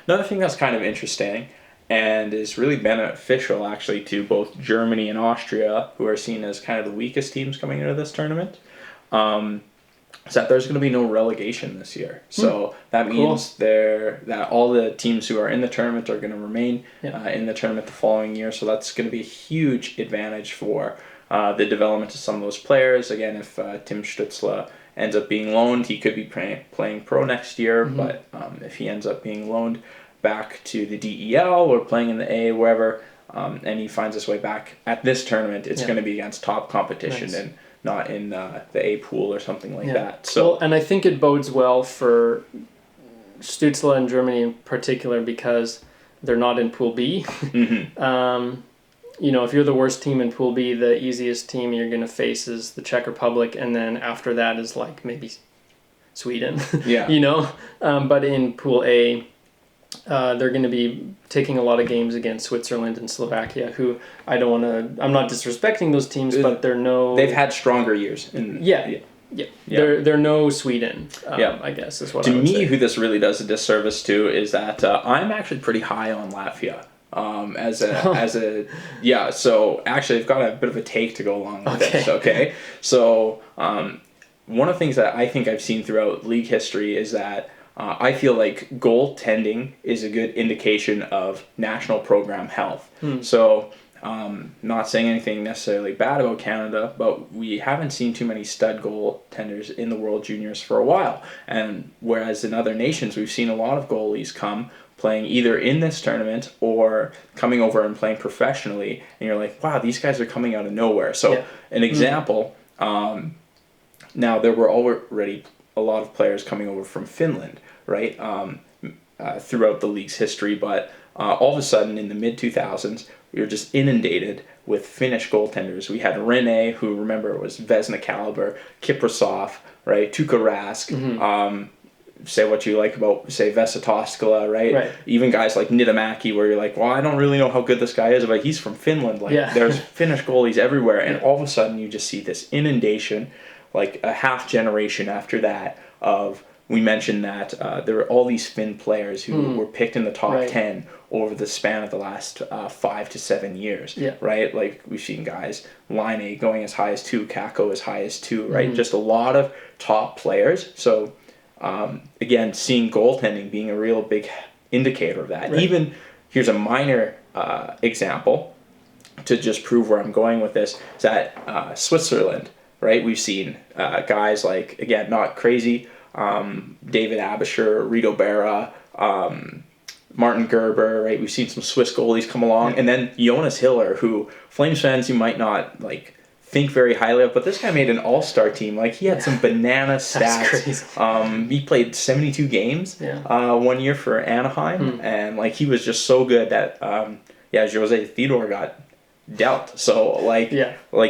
Another thing that's kind of interesting and is really beneficial actually to both Germany and Austria, who are seen as kind of the weakest teams coming into this tournament, is that there's going to be no relegation this year. So that means that all the teams who are in the tournament are going to remain in the tournament the following year. So that's going to be a huge advantage for the development of some of those players. Again, if Tim Stützle ends up being loaned, he could be playing pro next year. But if he ends up being loaned back to the DEL or playing in the A, wherever, and he finds his way back at this tournament, it's going to be against top competition and not in the A pool or something like that. So, well, and I think it bodes well for Stützle and Germany in particular because they're not in Pool B. You know, if you're the worst team in Pool B, the easiest team you're going to face is the Czech Republic, and then after that is like maybe Sweden. You know, but in Pool A, they're going to be taking a lot of games against Switzerland and Slovakia, who I'm not disrespecting those teams, but they've had stronger years. They're no Sweden, I guess is what I would say. To me, who this really does a disservice to is that I'm actually pretty high on Latvia. So actually I've got a bit of a take to go along with this, okay? So one of the things that I think I've seen throughout league history is that I feel like goaltending is a good indication of national program health. So, not saying anything necessarily bad about Canada, but we haven't seen too many stud goaltenders in the World Juniors for a while. And whereas in other nations, we've seen a lot of goalies come playing either in this tournament or coming over and playing professionally. And you're like, wow, these guys are coming out of nowhere. So, an example, now there were already a lot of players coming over from Finland, right, throughout the league's history, but all of a sudden in the mid-2000s, we were just inundated with Finnish goaltenders. We had Rene, who, remember, was Vezina caliber, Kiprasov, right, Tuukka Rask, say what you like about, say, Vesa Toskala, right? Even guys like Niittymaki, where you're like, well, I don't really know how good this guy is, but he's from Finland. There's Finnish goalies everywhere, and all of a sudden you just see this inundation, like a half generation after that of, we mentioned that there were all these Finn players who were picked in the top 10 over the span of the last 5 to 7 years, right? Like we've seen guys, Laine going as high as 2, Kakko as high as 2, right? Just a lot of top players. So again, seeing goaltending being a real big indicator of that. Even, here's a minor example to just prove where I'm going with this, is that Switzerland, right? We've seen guys like, again, not crazy, David Abisher, Rito Berra, Martin Gerber, right? We've seen some Swiss goalies come along, and then Jonas Hiller, who Flames fans you might not like think very highly of, but this guy made an all-star team. Like, he had some banana stats. He played 72 games 1 year for Anaheim, and like he was just so good that Jose Theodore got dealt. So like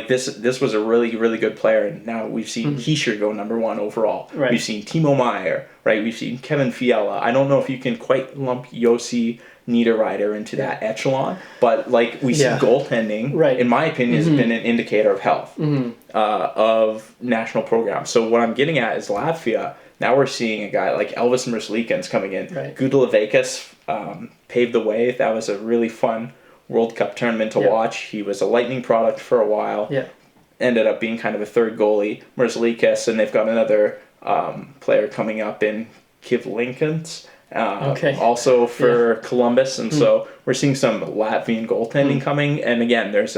this was a really, really good player, and now we've seen Hischier go number 1 overall. We've seen Timo Meier, right? We've seen Kevin Fiala. I don't know if you can quite lump Yossi Niederreiter into that echelon, but like we see goaltending, in my opinion, has been an indicator of health of national programs. So what I'm getting at is Latvia. Now we're seeing a guy like Elvis Merzlikins coming in. Gudulavekas paved the way. That was a really fun World Cup tournament to watch. He was a Lightning product for a while. Ended up being kind of a third goalie, Merzlikins, and they've got another player coming up in Kivlinkins, also for Columbus. And so we're seeing some Latvian goaltending coming. And again, there's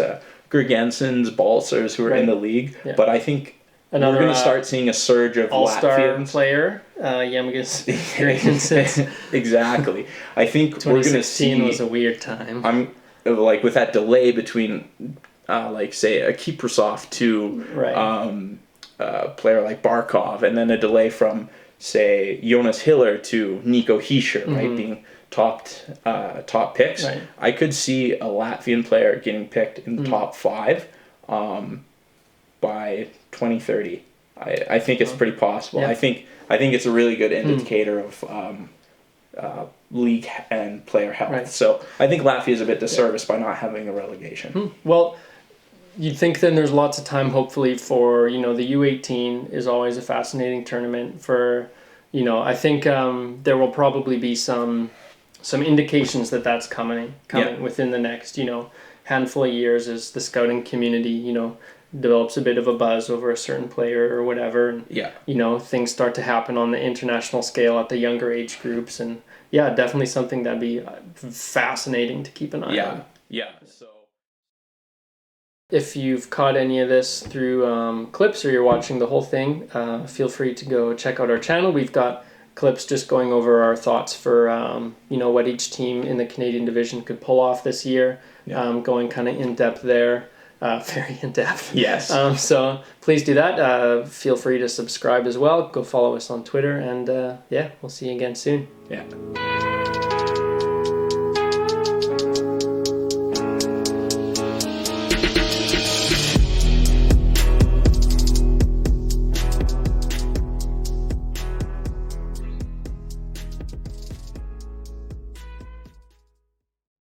Gergensons, Balcers who are in the league. But I think we're going to start seeing a surge of all-star Latvians. Player, Yamagas Gergensons. Exactly. I think we're going to see... 2016 was a weird time. Like with that delay between, like say a Kiprasov to a player like Barkov, and then a delay from say Jonas Hiller to Nico Hischier, right, being top picks. I could see a Latvian player getting picked in the top 5 by 2030. I think it's pretty possible. I think it's a really good indicator of league and player health. So I think Latvia is a bit disserviced by not having a relegation. Well, you'd think then there's lots of time, hopefully, for, the U18 is always a fascinating tournament for, I think there will probably be some some indications that that's coming within the next, handful of years as the scouting community, develops a bit of a buzz over a certain player or whatever. And, things start to happen on the international scale at the younger age groups. And definitely something that'd be fascinating to keep an eye on. Yeah. So if you've caught any of this through clips or you're watching the whole thing, feel free to go check out our channel. We've got clips just going over our thoughts for what each team in the Canadian division could pull off this year, going kind of in depth there, very in depth. Yes. So please do that. Feel free to subscribe as well. Go follow us on Twitter, and we'll see you again soon. Yeah.